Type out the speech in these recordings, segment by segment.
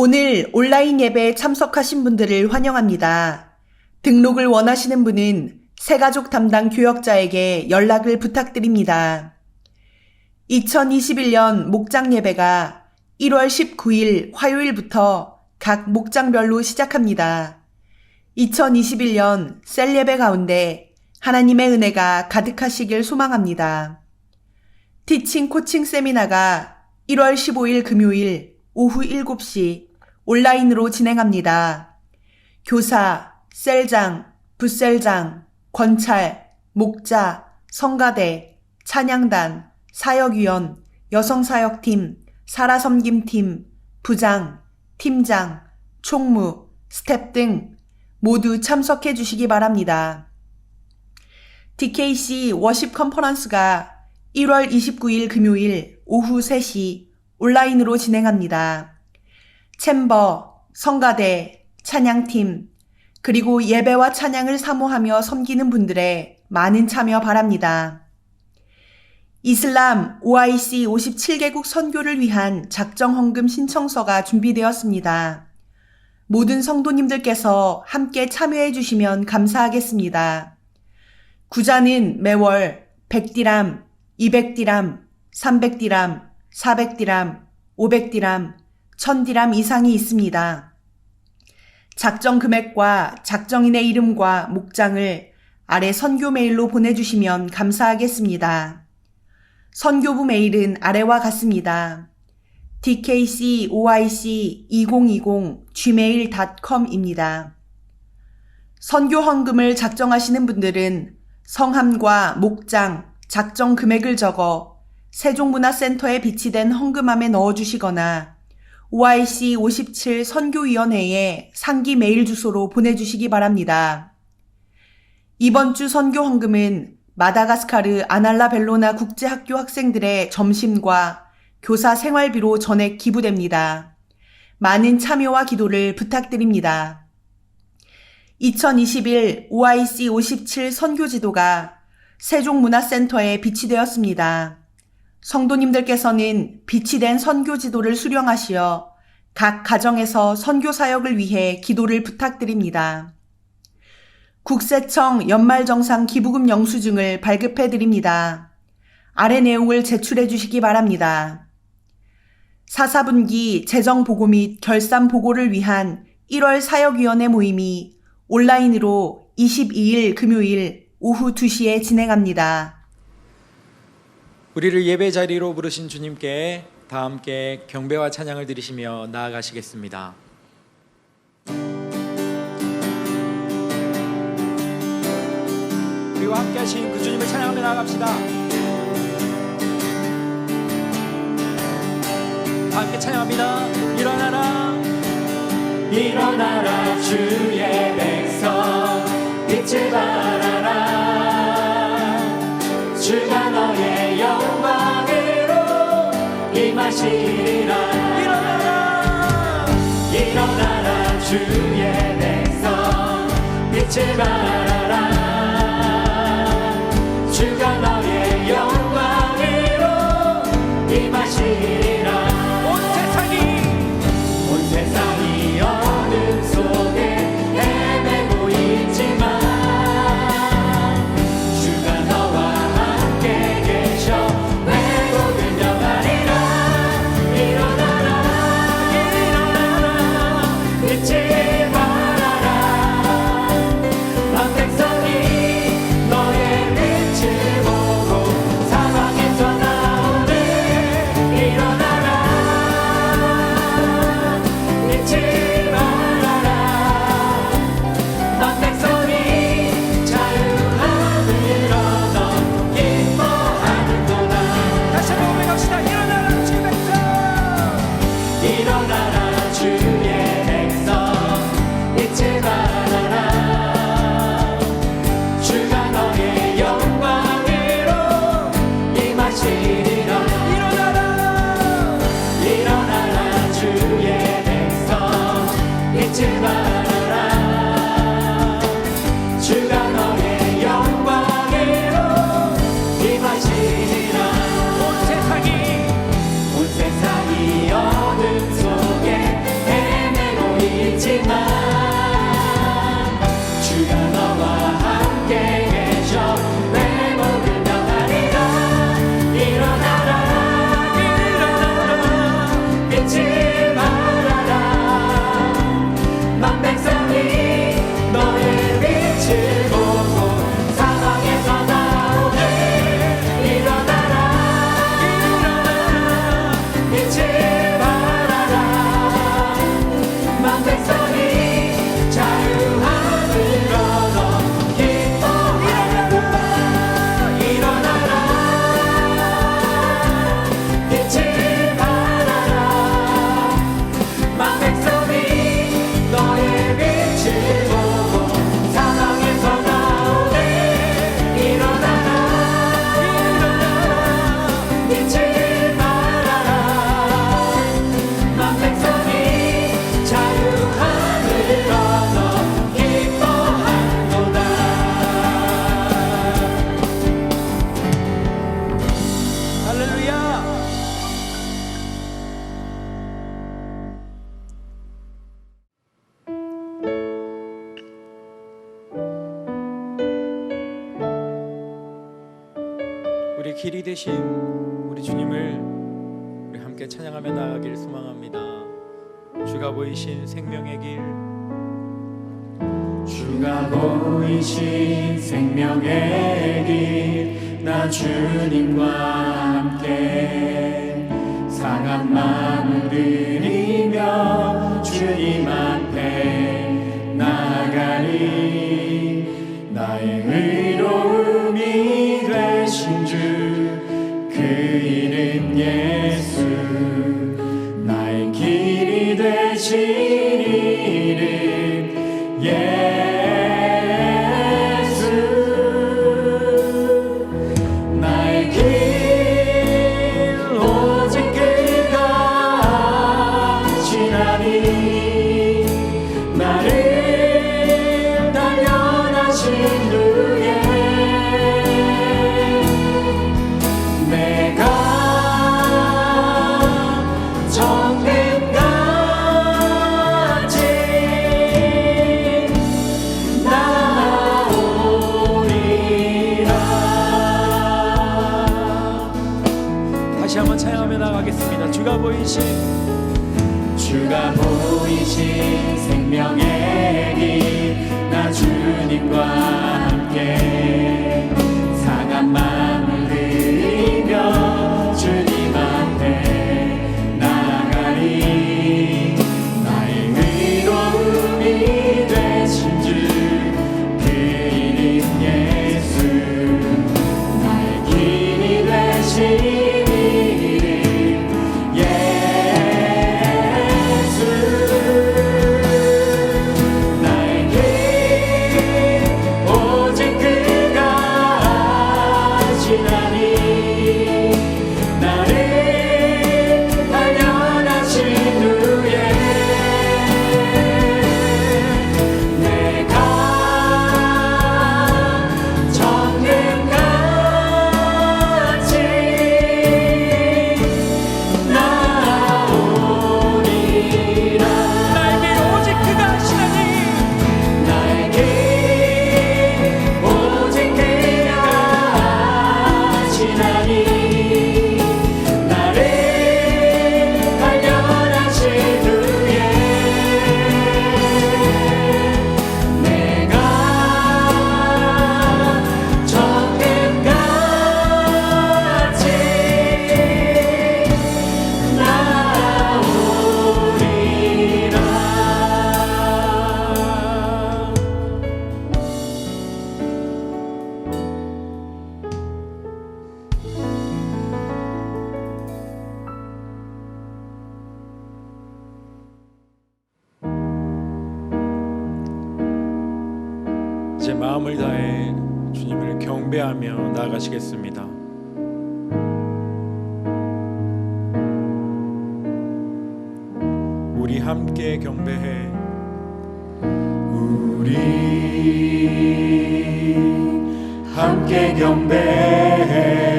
오늘 온라인 예배에 참석하신 분들을 환영합니다. 등록을 원하시는 분은 새가족 담당 교역자에게 연락을 부탁드립니다. 2021년 목장 예배가 1월 19일 화요일부터 각 목장별로 시작합니다. 2021년 셀 예배 가운데 하나님의 은혜가 가득하시길 소망합니다. 티칭 코칭 세미나가 1월 15일 금요일 오후 7시 온라인으로 진행합니다. 교사, 셀장, 부셀장, 권찰, 목자, 성가대, 찬양단, 사역위원, 여성사역팀, 사라섬김팀, 부장, 팀장, 총무, 스텝 등 모두 참석해 주시기 바랍니다. DKC 워십 컨퍼런스가 1월 29일 금요일 오후 3시 온라인으로 진행합니다. 챔버, 성가대, 찬양팀, 그리고 예배와 찬양을 사모하며 섬기는 분들의 많은 참여 바랍니다. 이슬람 OIC 57개국 선교를 위한 작정 헌금 신청서가 준비되었습니다. 모든 성도님들께서 함께 참여해 주시면 감사하겠습니다. 구자는 매월 100디람, 200디람, 300디람, 400디람, 500디람, 1000디람 이상이 있습니다. 작정 금액과 작정인의 이름과 목장을 아래 선교 메일로 보내주시면 감사하겠습니다. 선교부 메일은 아래와 같습니다. dkcoic2020gmail.com입니다. 선교 헌금을 작정하시는 분들은 성함과 목장, 작정 금액을 적어 세종문화센터에 비치된 헌금함에 넣어주시거나 OIC 57 선교위원회에 상기 메일 주소로 보내주시기 바랍니다. 이번 주 선교 헌금은 마다가스카르 아날라벨로나 국제학교 학생들의 점심과 교사 생활비로 전액 기부됩니다. 많은 참여와 기도를 부탁드립니다. 2021 OIC 57 선교지도가 세종문화센터에 비치되었습니다. 성도님들께서는 비치된 선교지도를 수령하시어 각 가정에서 선교사역을 위해 기도를 부탁드립니다. 국세청 연말정산 기부금 영수증을 발급해드립니다. 아래 내용을 제출해 주시기 바랍니다. 사사분기 재정보고 및 결산보고를 위한 1월 사역위원회 모임이 온라인으로 22일 금요일 오후 2시에 진행합니다. 우리를 예배 자리로 부르신 주님께 다 함께 경배와 찬양을 드리시며 나아가시겠습니다. 그리고 함께 하신 그 주님을 찬양하며 나아갑시다. 함께 찬양합니다. 일어나라 일어나라 주의 백성 빛을 발하라 주가 너의 영광으로 임하시리라 일어나라 주의 백성 빛을 발하라 주가 너의 영광으로 임하시리라 온 세상이 어둠 속에 헤매고 있지만 주가 너와 함께 계셔 왜곡은 영하리라 일어나라 빛을 발하라 길이 되신 우리 주님을 우리 함께 찬양하며 나아가길 소망합니다. 주가 보이신 생명의 길, 주가 보이신 생명의 길, 나 주님과 함께 상한 마음을 들이며 주님 앞에 나아가리. 나의 의로움이 되신 주, 그 이름 예수, 나의 길이 되신 이름 예수. 나의 길 오직 그가 지나니. 나를 단련하신 후에 내가 정금같이 나오리라. 다시 한번 찬양하며 나가겠습니다. 주가 보이신 생명의 길, 나 주님과 함께 상한 마음을 들이며 주님 앞에 나아가리. 나의 의로움이 되신 주, 그 이름 예수, 나의 길이 되신 이름 예수. 나의 길 오직 그가 지나니. 나를 단련하신 후에 내가 정금같이 나오리라. 나의 길 오직 그가 하시나니. 나의 길 오직 그가 지나니. 나를 단련하신 후에 내가 정금같이 나오리라. 이제 마음을 다해 주님을 경배하며 나아가시겠습니다. 우리 함께 경배해. 우리 함께 경배해.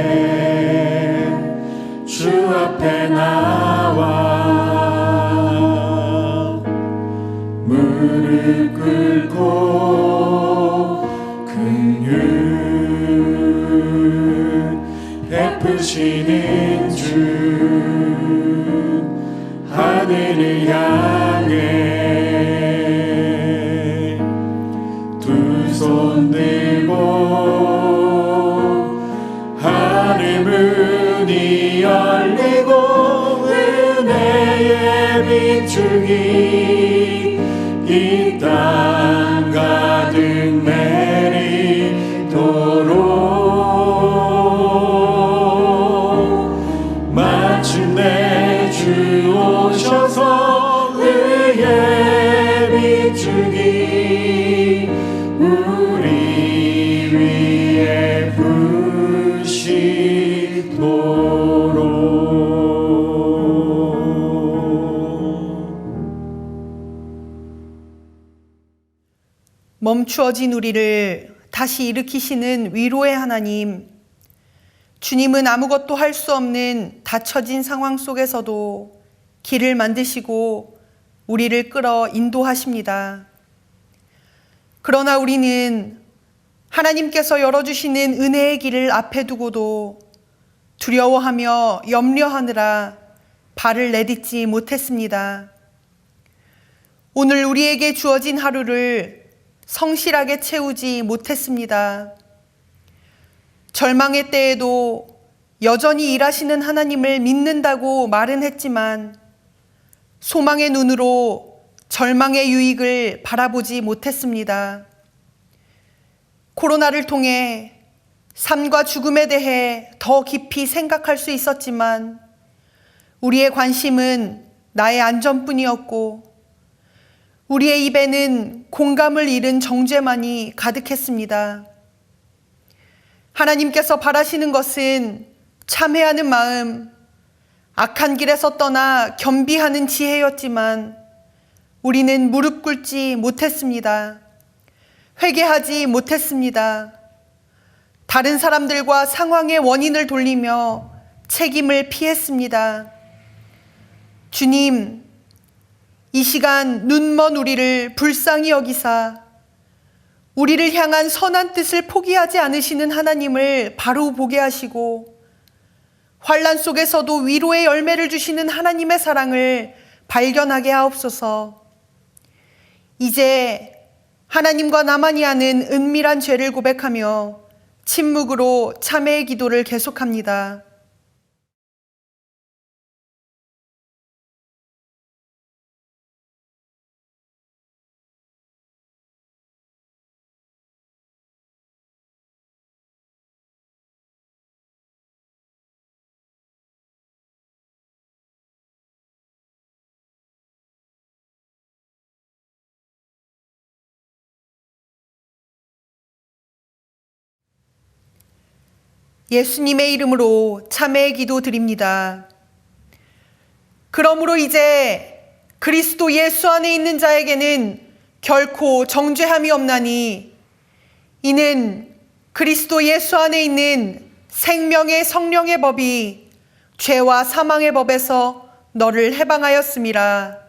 주 앞에 나와 무릎 꿇고 긍휼 베푸시는 주, 하늘을 향해 두 손 들고 하늘 문이 열리고 은혜의 비추기 이 땅 가득 내리도록 마침내 주 오셔서 의의 비추기 우리 위에 부시도록. 멈추어진 우리를 다시 일으키시는 위로의 하나님, 주님은 아무것도 할 수 없는 닫혀진 상황 속에서도 길을 만드시고 우리를 끌어 인도하십니다. 그러나 우리는 하나님께서 열어주시는 은혜의 길을 앞에 두고도 두려워하며 염려하느라 발을 내딛지 못했습니다. 오늘 우리에게 주어진 하루를 성실하게 채우지 못했습니다. 절망의 때에도 여전히 일하시는 하나님을 믿는다고 말은 했지만 소망의 눈으로 절망의 유익을 바라보지 못했습니다. 코로나를 통해 삶과 죽음에 대해 더 깊이 생각할 수 있었지만 우리의 관심은 나의 안전뿐이었고 우리의 입에는 공감을 잃은 정죄만이 가득했습니다. 하나님께서 바라시는 것은 참회하는 마음, 악한 길에서 떠나 겸비하는 지혜였지만 우리는 무릎 꿇지 못했습니다. 회개하지 못했습니다. 다른 사람들과 상황의 원인을 돌리며 책임을 피했습니다. 주님, 이 시간 눈먼 우리를 불쌍히 여기사 우리를 향한 선한 뜻을 포기하지 않으시는 하나님을 바로 보게 하시고 환난 속에서도 위로의 열매를 주시는 하나님의 사랑을 발견하게 하옵소서. 이제 하나님과 나만이 아는 은밀한 죄를 고백하며 침묵으로 참회의 기도를 계속합니다. 예수님의 이름으로 참회의 기도 드립니다. 그러므로 이제 그리스도 예수 안에 있는 자에게는 결코 정죄함이 없나니 이는 그리스도 예수 안에 있는 생명의 성령의 법이 죄와 사망의 법에서 너를 해방하였음이라.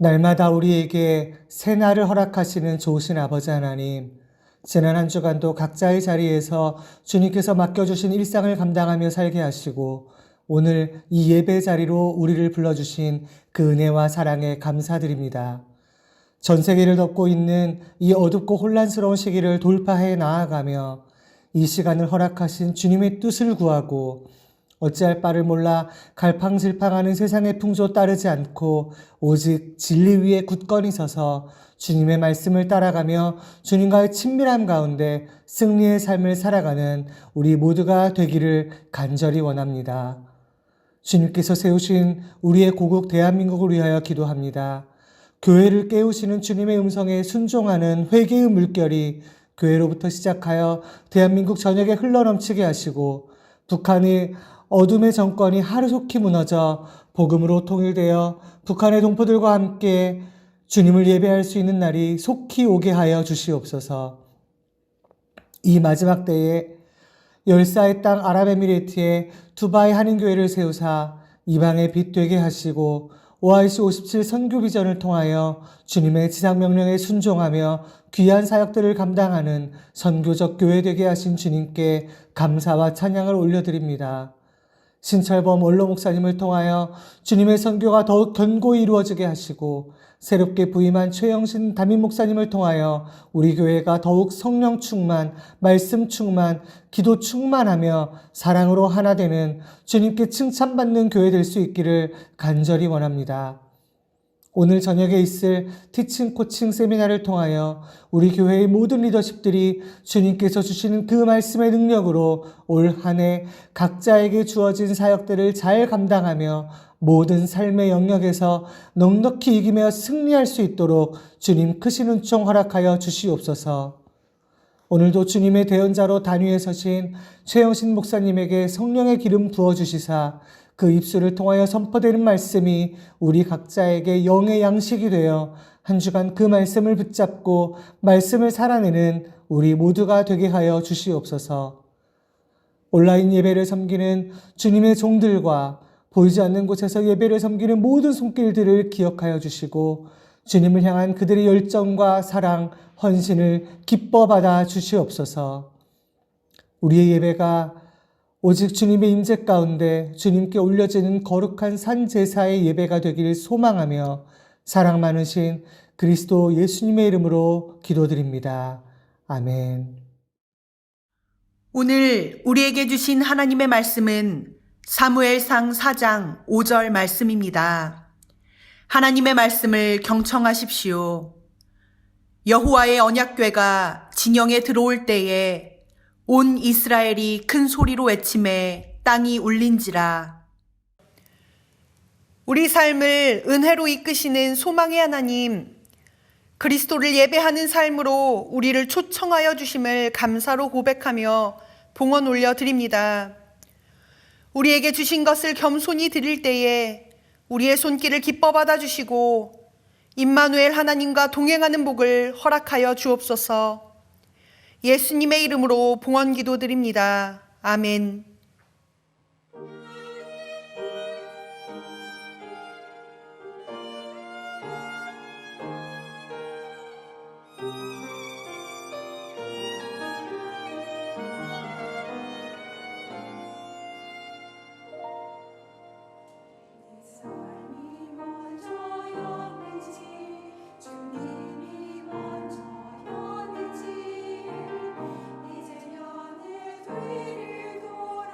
날마다 우리에게 새날을 허락하시는 좋으신 아버지 하나님, 지난 한 주간도 각자의 자리에서 주님께서 맡겨주신 일상을 감당하며 살게 하시고 오늘 이 예배 자리로 우리를 불러주신 그 은혜와 사랑에 감사드립니다. 전 세계를 덮고 있는 이 어둡고 혼란스러운 시기를 돌파해 나아가며 이 시간을 허락하신 주님의 뜻을 구하고 어찌할 바를 몰라 갈팡질팡하는 세상의 풍조 따르지 않고 오직 진리 위에 굳건히 서서 주님의 말씀을 따라가며 주님과의 친밀함 가운데 승리의 삶을 살아가는 우리 모두가 되기를 간절히 원합니다. 주님께서 세우신 우리의 고국 대한민국을 위하여 기도합니다. 교회를 깨우시는 주님의 음성에 순종하는 회개의 물결이 교회로부터 시작하여 대한민국 전역에 흘러넘치게 하시고 북한의 어둠의 정권이 하루속히 무너져 복음으로 통일되어 북한의 동포들과 함께 주님을 예배할 수 있는 날이 속히 오게 하여 주시옵소서. 이 마지막 때에 열사의 땅 아랍에미레이트에 두바이 한인교회를 세우사 이방의 빛 되게 하시고 OIC 57 선교 비전을 통하여 주님의 지상명령에 순종하며 귀한 사역들을 감당하는 선교적 교회 되게 하신 주님께 감사와 찬양을 올려드립니다. 신철범 원로 목사님을 통하여 주님의 선교가 더욱 견고히 이루어지게 하시고 새롭게 부임한 최영신 담임 목사님을 통하여 우리 교회가 더욱 성령 충만, 말씀 충만, 기도 충만하며 사랑으로 하나 되는 주님께 칭찬받는 교회 될 수 있기를 간절히 원합니다. 오늘 저녁에 있을 티칭 코칭 세미나를 통하여 우리 교회의 모든 리더십들이 주님께서 주시는 그 말씀의 능력으로 올 한 해 각자에게 주어진 사역들을 잘 감당하며 모든 삶의 영역에서 넉넉히 이기며 승리할 수 있도록 주님 크신 은총 허락하여 주시옵소서. 오늘도 주님의 대언자로 단위에 서신 최영신 목사님에게 성령의 기름 부어주시사 그 입술을 통하여 선포되는 말씀이 우리 각자에게 영의 양식이 되어 한 주간 그 말씀을 붙잡고 말씀을 살아내는 우리 모두가 되게 하여 주시옵소서. 온라인 예배를 섬기는 주님의 종들과 보이지 않는 곳에서 예배를 섬기는 모든 손길들을 기억하여 주시고 주님을 향한 그들의 열정과 사랑, 헌신을 기뻐 받아 주시옵소서. 우리의 예배가 오직 주님의 임재 가운데 주님께 올려지는 거룩한 산 제사의 예배가 되기를 소망하며 사랑 많으신 그리스도 예수님의 이름으로 기도드립니다. 아멘. 오늘 우리에게 주신 하나님의 말씀은 사무엘상 4장 5절 말씀입니다. 하나님의 말씀을 경청하십시오. 여호와의 언약궤가 진영에 들어올 때에 온 이스라엘이 큰 소리로 외치매 땅이 울린지라. 우리 삶을 은혜로 이끄시는 소망의 하나님, 그리스도를 예배하는 삶으로 우리를 초청하여 주심을 감사로 고백하며 봉헌 올려드립니다. 우리에게 주신 것을 겸손히 드릴 때에 우리의 손길을 기뻐 받아주시고 임마누엘 하나님과 동행하는 복을 허락하여 주옵소서. 예수님의 이름으로 봉헌 기도드립니다. 아멘. 이제는 뒤를 돌아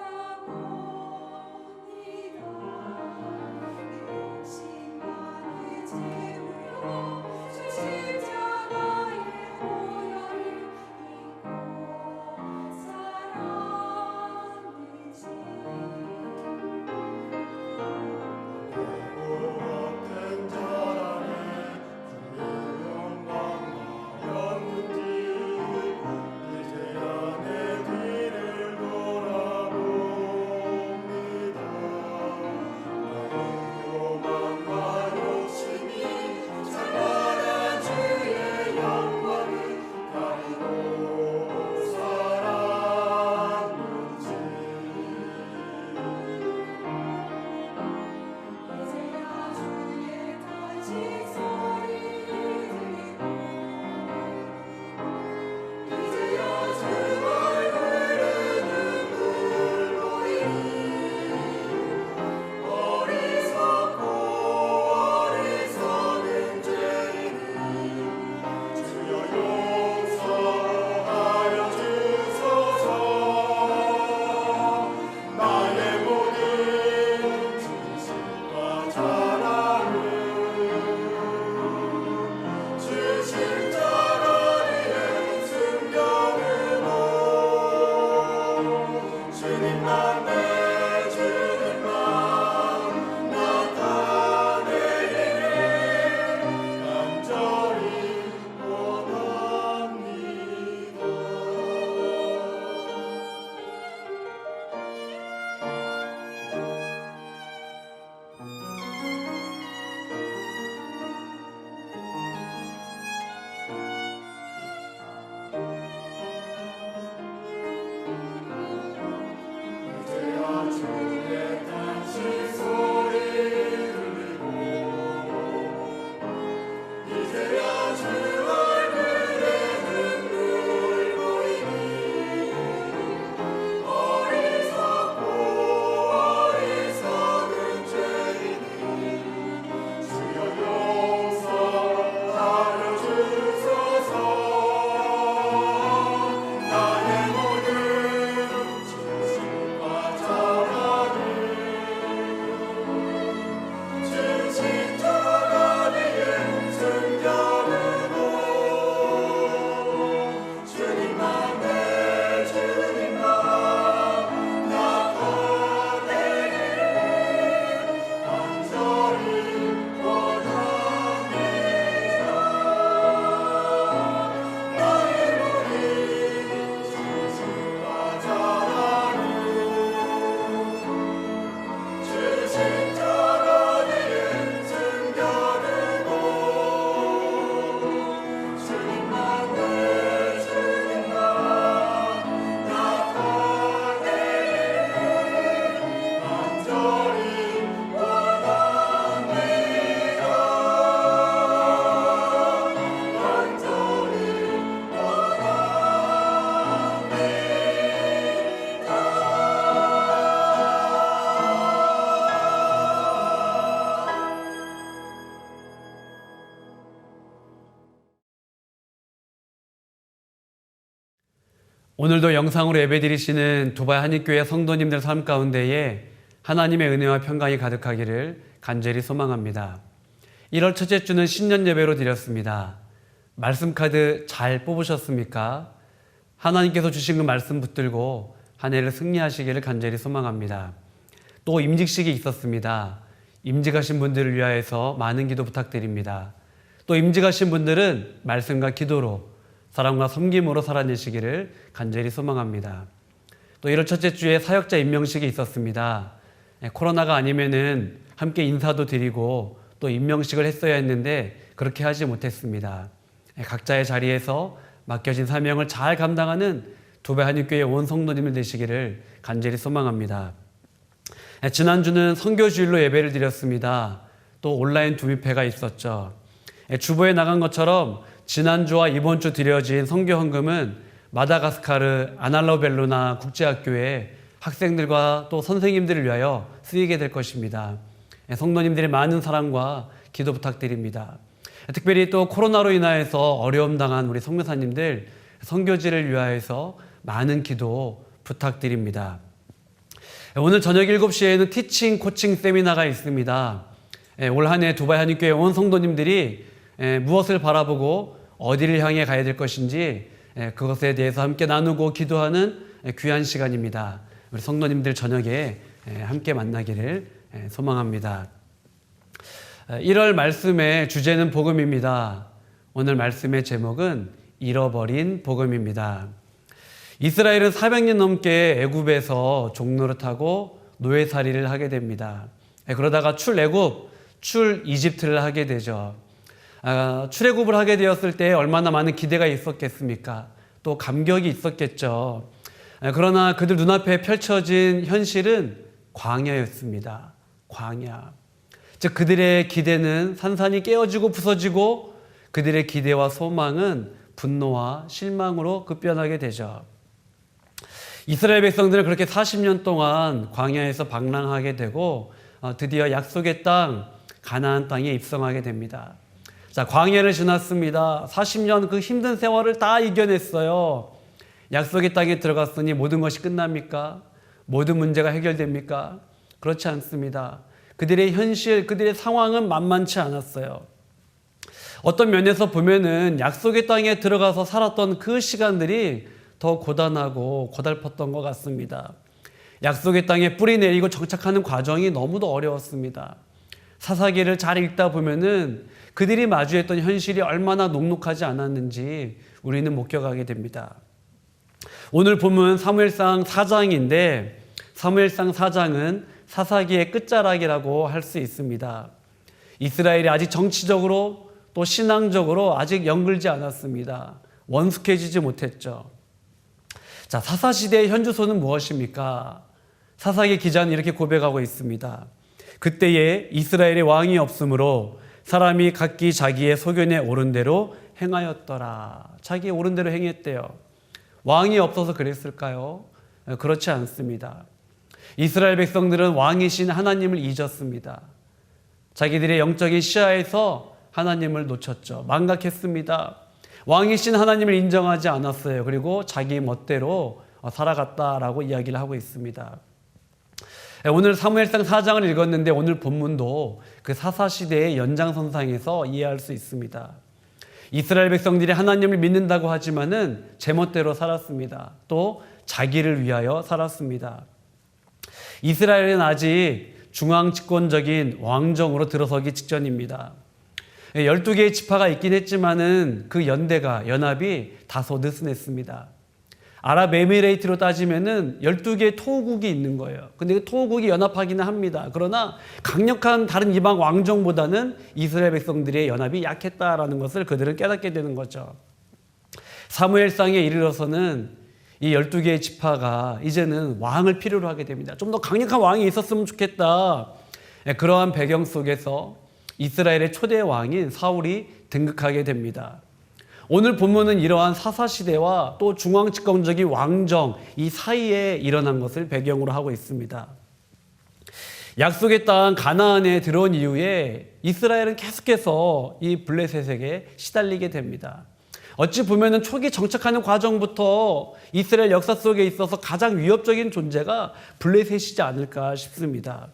오늘도 영상으로 예배드리시는 두바이 한인교회 성도님들 삶 가운데에 하나님의 은혜와 평강이 가득하기를 간절히 소망합니다. 1월 첫째 주는 신년 예배로 드렸습니다. 말씀 카드 잘 뽑으셨습니까? 하나님께서 주신 그 말씀 붙들고 한 해를 승리하시기를 간절히 소망합니다. 또 임직식이 있었습니다. 임직하신 분들을 위하여서 많은 기도 부탁드립니다. 또 임직하신 분들은 말씀과 기도로 사랑과 섬김으로 살아내시기를 간절히 소망합니다. 또 1월 첫째 주에 사역자 임명식이 있었습니다. 코로나가 아니면은 함께 인사도 드리고 또 임명식을 했어야 했는데 그렇게 하지 못했습니다. 각자의 자리에서 맡겨진 사명을 잘 감당하는 두바이 한인교회 온 성도님들 되시기를 간절히 소망합니다. 지난주는 선교주일로 예배를 드렸습니다. 또 온라인 두미패가 있었죠. 주보에 나간 것처럼 지난주와 이번 주 드려진 선교헌금은 마다가스카르 아날라벨루나 국제학교의 학생들과 또 선생님들을 위하여 쓰이게 될 것입니다. 성도님들의 많은 사랑과 기도 부탁드립니다. 특별히 또 코로나로 인하여서 어려움 당한 우리 선교사님들 선교지를 위하여서 많은 기도 부탁드립니다. 오늘 저녁 7시에는 티칭 코칭 세미나가 있습니다. 올 한 해 두바이 한인교회 온 성도님들이 무엇을 바라보고 어디를 향해 가야 될 것인지 그것에 대해서 함께 나누고 기도하는 귀한 시간입니다. 우리 성도님들 저녁에 함께 만나기를 소망합니다. 1월 말씀의 주제는 복음입니다. 오늘 말씀의 제목은 잃어버린 복음입니다. 이스라엘은 400년 넘게 애굽에서 종노릇하고 노예살이를 하게 됩니다. 그러다가 출애굽, 출이집트를 하게 되죠. 출애굽을 하게 되었을 때 얼마나 많은 기대가 있었겠습니까? 또 감격이 있었겠죠. 그러나 그들 눈앞에 펼쳐진 현실은 광야였습니다. 광야. 즉 그들의 기대는 산산이 깨어지고 부서지고 그들의 기대와 소망은 분노와 실망으로 급변하게 되죠. 이스라엘 백성들은 그렇게 40년 동안 광야에서 방랑하게 되고 드디어 약속의 땅 가나안 땅에 입성하게 됩니다. 자, 광야를 지났습니다. 40년 그 힘든 세월을 다 이겨냈어요. 약속의 땅에 들어갔으니 모든 것이 끝납니까? 모든 문제가 해결됩니까? 그렇지 않습니다. 그들의 현실, 그들의 상황은 만만치 않았어요. 어떤 면에서 보면은 약속의 땅에 들어가서 살았던 그 시간들이 더 고단하고 고달팠던 것 같습니다. 약속의 땅에 뿌리 내리고 정착하는 과정이 너무도 어려웠습니다. 사사기를 잘 읽다 보면은 그들이 마주했던 현실이 얼마나 녹록하지 않았는지 우리는 목격하게 됩니다. 오늘 본문 사무엘상 4장인데 사무엘상 4장은 사사기의 끝자락이라고 할 수 있습니다. 이스라엘이 아직 정치적으로 또 신앙적으로 아직 연결지 않았습니다. 원숙해지지 못했죠. 자, 사사시대의 현주소는 무엇입니까? 사사기 기자는 이렇게 고백하고 있습니다. 그때에 이스라엘의 왕이 없으므로 사람이 각기 자기의 소견에 오른 대로 행하였더라. 자기의 옳은 대로 행했대요. 왕이 없어서 그랬을까요? 그렇지 않습니다. 이스라엘 백성들은 왕이신 하나님을 잊었습니다. 자기들의 영적인 시야에서 하나님을 놓쳤죠. 망각했습니다. 왕이신 하나님을 인정하지 않았어요. 그리고 자기 멋대로 살아갔다라고 이야기를 하고 있습니다. 오늘 사무엘상 4장을 읽었는데 오늘 본문도 그 사사시대의 연장선상에서 이해할 수 있습니다. 이스라엘 백성들이 하나님을 믿는다고 하지만은 제멋대로 살았습니다. 또 자기를 위하여 살았습니다. 이스라엘은 아직 중앙 집권적인 왕정으로 들어서기 직전입니다. 12개의 지파가 있긴 했지만은 그 연합이 다소 느슨했습니다. 아랍에미레이트로 따지면은 12개의 토호국이 있는 거예요. 근데 그 토호국이 연합하기는 합니다. 그러나 강력한 다른 이방 왕정보다는 이스라엘 백성들의 연합이 약했다라는 것을 그들은 깨닫게 되는 거죠. 사무엘상에 이르러서는 이 12개의 지파가 이제는 왕을 필요로 하게 됩니다. 좀 더 강력한 왕이 있었으면 좋겠다. 그러한 배경 속에서 이스라엘의 초대 왕인 사울이 등극하게 됩니다. 오늘 본문은 이러한 사사시대와 또 중앙집권적인 왕정 이 사이에 일어난 것을 배경으로 하고 있습니다. 약속의 땅 가나안에 들어온 이후에 이스라엘은 계속해서 이 블레셋에게 시달리게 됩니다. 어찌 보면은 초기 정착하는 과정부터 이스라엘 역사 속에 있어서 가장 위협적인 존재가 블레셋이지 않을까 싶습니다.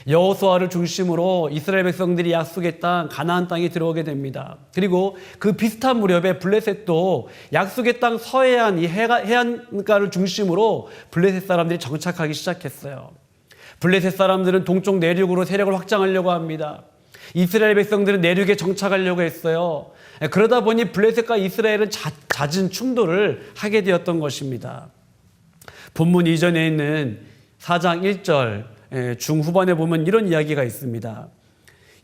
여호수아를 중심으로 이스라엘 백성들이 약속의 땅 가나안 땅에 들어오게 됩니다. 그리고 그 비슷한 무렵에 블레셋도 약속의 땅 서해안 이 해안가를 중심으로 블레셋 사람들이 정착하기 시작했어요. 블레셋 사람들은 동쪽 내륙으로 세력을 확장하려고 합니다. 이스라엘 백성들은 내륙에 정착하려고 했어요. 그러다 보니 블레셋과 이스라엘은 잦은 충돌을 하게 되었던 것입니다. 본문 이전에 있는 4장 1절 중후반에 보면 이런 이야기가 있습니다.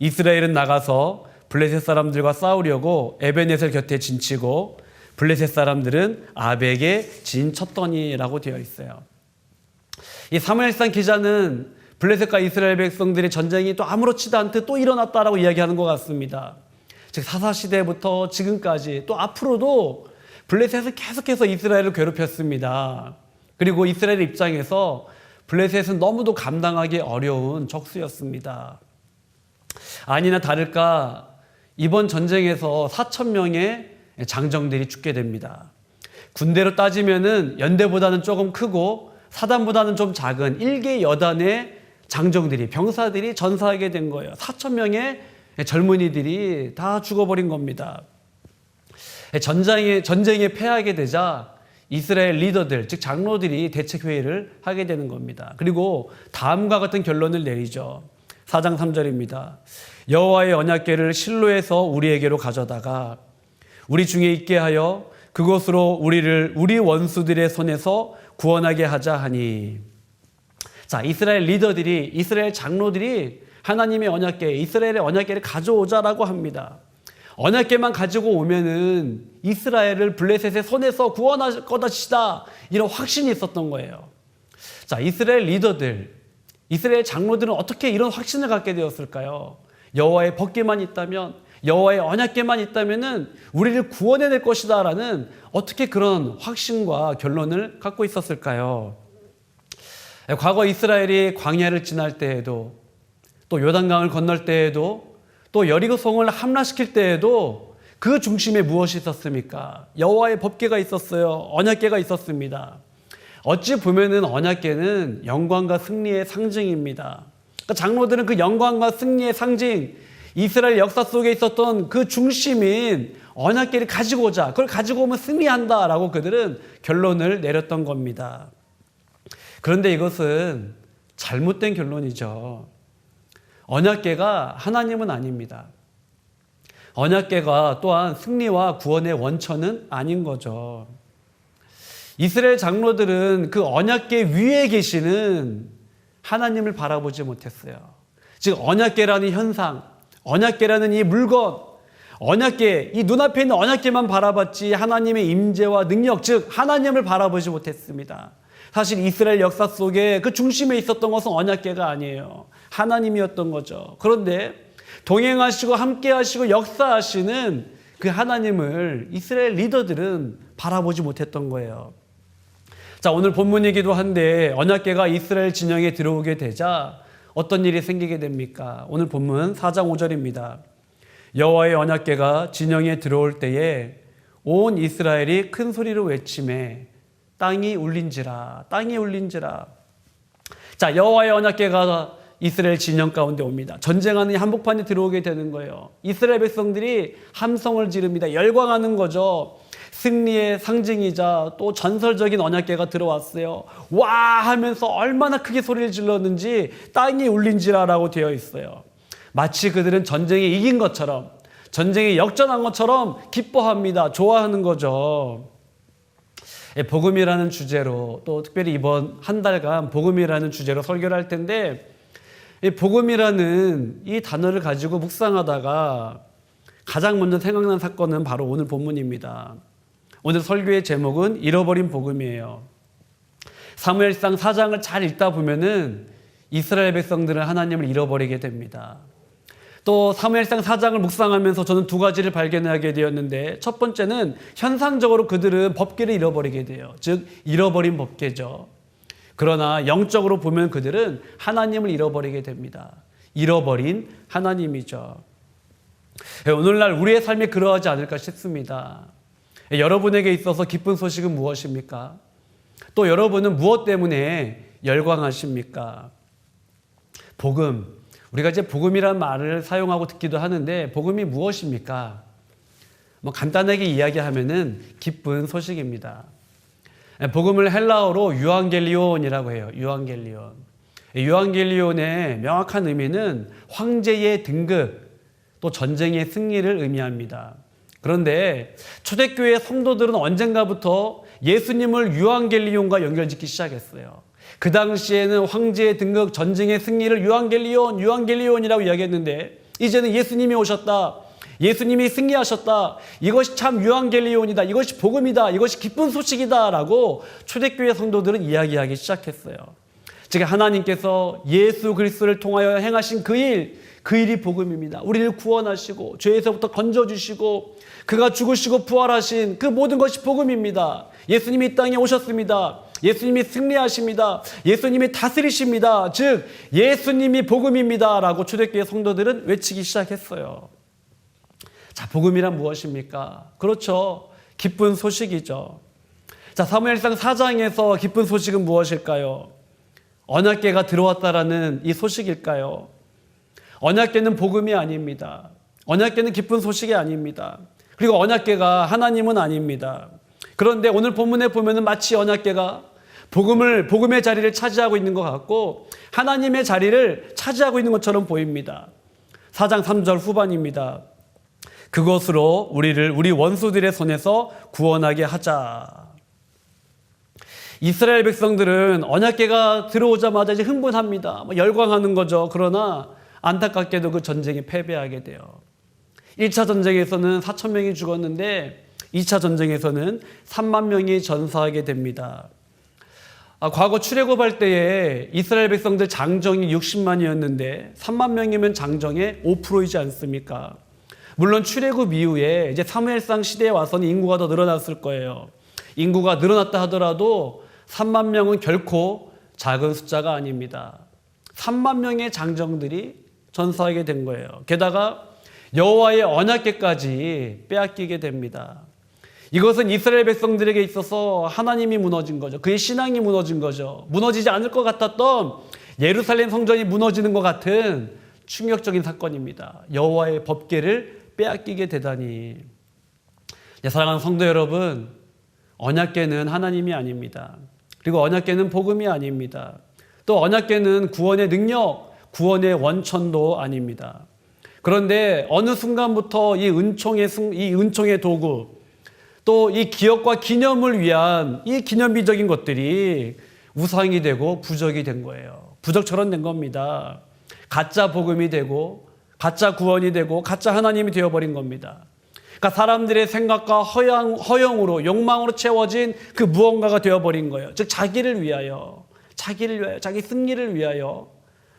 이스라엘은 나가서 블레셋 사람들과 싸우려고 에베넷을 곁에 진치고 블레셋 사람들은 아벡에 진쳤더니라고 되어 있어요. 이 사무엘상 기자는 블레셋과 이스라엘 백성들의 전쟁이 또 아무렇지도 않듯 또 일어났다라고 이야기하는 것 같습니다. 즉 사사시대부터 지금까지 또 앞으로도 블레셋은 계속해서 이스라엘을 괴롭혔습니다. 그리고 이스라엘 입장에서 블레셋은 너무도 감당하기 어려운 적수였습니다. 아니나 다를까 이번 전쟁에서 4,000명의 장정들이 죽게 됩니다. 군대로 따지면은 연대보다는 조금 크고 사단보다는 좀 작은 1개 여단의 장정들이 병사들이 전사하게 된 거예요. 4,000명의 젊은이들이 다 죽어버린 겁니다. 전쟁에 패하게 되자 이스라엘 리더들, 즉 장로들이 대책회의를 하게 되는 겁니다. 그리고 다음과 같은 결론을 내리죠. 4장 3절입니다. 여호와의 언약궤를 실로에서 우리에게로 가져다가 우리 중에 있게 하여 그곳으로 우리를 우리 원수들의 손에서 구원하게 하자 하니. 자, 이스라엘 리더들이, 이스라엘 장로들이 하나님의 언약궤, 이스라엘의 언약궤를 가져오자라고 합니다. 언약궤만 가지고 오면은 이스라엘을 블레셋의 손에서 구원할 것이다, 이런 확신이 있었던 거예요. 자, 이스라엘 리더들, 이스라엘 장로들은 어떻게 이런 확신을 갖게 되었을까요? 여호와의 법궤만 있다면, 여호와의 언약궤만 있다면은 우리를 구원해낼 것이다라는 어떻게 그런 확신과 결론을 갖고 있었을까요? 과거 이스라엘이 광야를 지날 때에도, 또 요단강을 건널 때에도, 또 여리고성을 함락시킬 때에도 그 중심에 무엇이 있었습니까? 여호와의 법궤가 있었어요. 언약궤가 있었습니다. 어찌 보면은 언약궤는 영광과 승리의 상징입니다. 그러니까 장로들은 그 영광과 승리의 상징, 이스라엘 역사 속에 있었던 그 중심인 언약궤를 가지고 오자, 그걸 가지고 오면 승리한다라고 그들은 결론을 내렸던 겁니다. 그런데 이것은 잘못된 결론이죠. 언약궤가 하나님은 아닙니다. 언약궤가 또한 승리와 구원의 원천은 아닌 거죠. 이스라엘 장로들은 그 언약궤 위에 계시는 하나님을 바라보지 못했어요. 즉 언약궤라는 현상, 언약궤라는 이 물건, 언약궤, 이 눈앞에 있는 언약궤만 바라봤지 하나님의 임재와 능력, 즉 하나님을 바라보지 못했습니다. 사실 이스라엘 역사 속에 그 중심에 있었던 것은 언약궤가 아니에요. 하나님이었던 거죠. 그런데 동행하시고 함께하시고 역사하시는 그 하나님을 이스라엘 리더들은 바라보지 못했던 거예요. 자, 오늘 본문이기도 한데 언약궤가 이스라엘 진영에 들어오게 되자 어떤 일이 생기게 됩니까? 오늘 본문 4장 5절입니다. 여호와의 언약궤가 진영에 들어올 때에 온 이스라엘이 큰 소리로 외치매 땅이 울린지라, 땅이 울린지라. 자, 여호와의 언약궤가 이스라엘 진영 가운데 옵니다. 전쟁하는 한복판에 들어오게 되는 거예요. 이스라엘 백성들이 함성을 지릅니다. 열광하는 거죠. 승리의 상징이자 또 전설적인 언약궤가 들어왔어요. 와 하면서 얼마나 크게 소리를 질렀는지 땅이 울린지라라고 되어 있어요. 마치 그들은 전쟁에 이긴 것처럼, 전쟁에 역전한 것처럼 기뻐합니다. 좋아하는 거죠. 복음이라는 주제로, 또 특별히 이번 한 달간 복음이라는 주제로 설교를 할 텐데, 이 복음이라는 이 단어를 가지고 묵상하다가 가장 먼저 생각난 사건은 바로 오늘 본문입니다. 오늘 설교의 제목은 잃어버린 복음이에요. 사무엘상 4장을 잘 읽다 보면은 이스라엘 백성들은 하나님을 잃어버리게 됩니다. 또 사무엘상 4장을 묵상하면서 저는 두 가지를 발견하게 되었는데, 첫 번째는 현상적으로 그들은 법궤를 잃어버리게 돼요. 즉 잃어버린 법궤죠. 그러나 영적으로 보면 그들은 하나님을 잃어버리게 됩니다. 잃어버린 하나님이죠. 오늘날 우리의 삶이 그러하지 않을까 싶습니다. 여러분에게 있어서 기쁜 소식은 무엇입니까? 또 여러분은 무엇 때문에 열광하십니까? 복음. 우리가 이제 복음이라는 말을 사용하고 듣기도 하는데 복음이 무엇입니까? 간단하게 이야기하면은 기쁜 소식입니다. 복음을 헬라어로 유앙겔리온이라고 해요. 유앙겔리온. 유앙겔리온의 명확한 의미는 황제의 등극, 또 전쟁의 승리를 의미합니다. 그런데 초대교회 성도들은 언젠가부터 예수님을 유앙겔리온과 연결짓기 시작했어요. 그 당시에는 황제의 등극, 전쟁의 승리를 유앙겔리온이라고 이야기했는데 이제는 예수님이 오셨다. 예수님이 승리하셨다. 이것이 참 유앙겔리온이다. 이것이 복음이다. 이것이 기쁜 소식이다. 라고 초대교회 성도들은 이야기하기 시작했어요. 즉 하나님께서 예수 그리스도를 통하여 행하신 그 일이 복음입니다. 우리를 구원하시고 죄에서부터 건져주시고 그가 죽으시고 부활하신 그 모든 것이 복음입니다. 예수님이 이 땅에 오셨습니다. 예수님이 승리하십니다. 예수님이 다스리십니다. 즉 예수님이 복음입니다. 라고 초대교회 성도들은 외치기 시작했어요. 자, 복음이란 무엇입니까? 그렇죠. 기쁜 소식이죠. 자, 사무엘상 4장에서 기쁜 소식은 무엇일까요? 언약궤가 들어왔다라는 이 소식일까요? 언약궤는 복음이 아닙니다. 언약궤는 기쁜 소식이 아닙니다. 그리고 언약궤가 하나님은 아닙니다. 그런데 오늘 본문에 보면은 마치 언약궤가 복음의 자리를 차지하고 있는 것 같고 하나님의 자리를 차지하고 있는 것처럼 보입니다. 4장 3절 후반입니다. 그것으로 우리 원수들의 손에서 구원하게 하자. 이스라엘 백성들은 언약궤가 들어오자마자 이제 흥분합니다. 열광하는 거죠. 그러나 안타깝게도 그 전쟁에 패배하게 돼요. 1차 전쟁에서는 4천 명이 죽었는데 2차 전쟁에서는 3만 명이 전사하게 됩니다. 과거 출애굽할 때에 이스라엘 백성들 장정이 60만이었는데 3만 명이면 장정의 5%이지 않습니까? 물론 출애굽 이후에 이제 사무엘상 시대에 와서는 인구가 더 늘어났을 거예요. 인구가 늘어났다 하더라도 3만 명은 결코 작은 숫자가 아닙니다. 3만 명의 장정들이 전사하게 된 거예요. 게다가 여호와의 언약궤까지 빼앗기게 됩니다. 이것은 이스라엘 백성들에게 있어서 하나님이 무너진 거죠. 그의 신앙이 무너진 거죠. 무너지지 않을 것 같았던 예루살렘 성전이 무너지는 것 같은 충격적인 사건입니다. 여호와의 법궤를 빼앗기게 되다니. 사랑하는 성도 여러분, 언약궤는 하나님이 아닙니다. 그리고 언약궤는 복음이 아닙니다. 또 언약궤는 구원의 능력, 구원의 원천도 아닙니다. 그런데 어느 순간부터 이 은총의 도구, 또 이 기억과 기념을 위한 이 기념비적인 것들이 우상이 되고 부적이 된 거예요. 부적처럼 된 겁니다. 가짜 복음이 되고 가짜 구원이 되고 가짜 하나님이 되어버린 겁니다. 그러니까 사람들의 생각과 허영으로 욕망으로 채워진 그 무언가가 되어버린 거예요. 즉 자기를 위하여 자기 승리를 위하여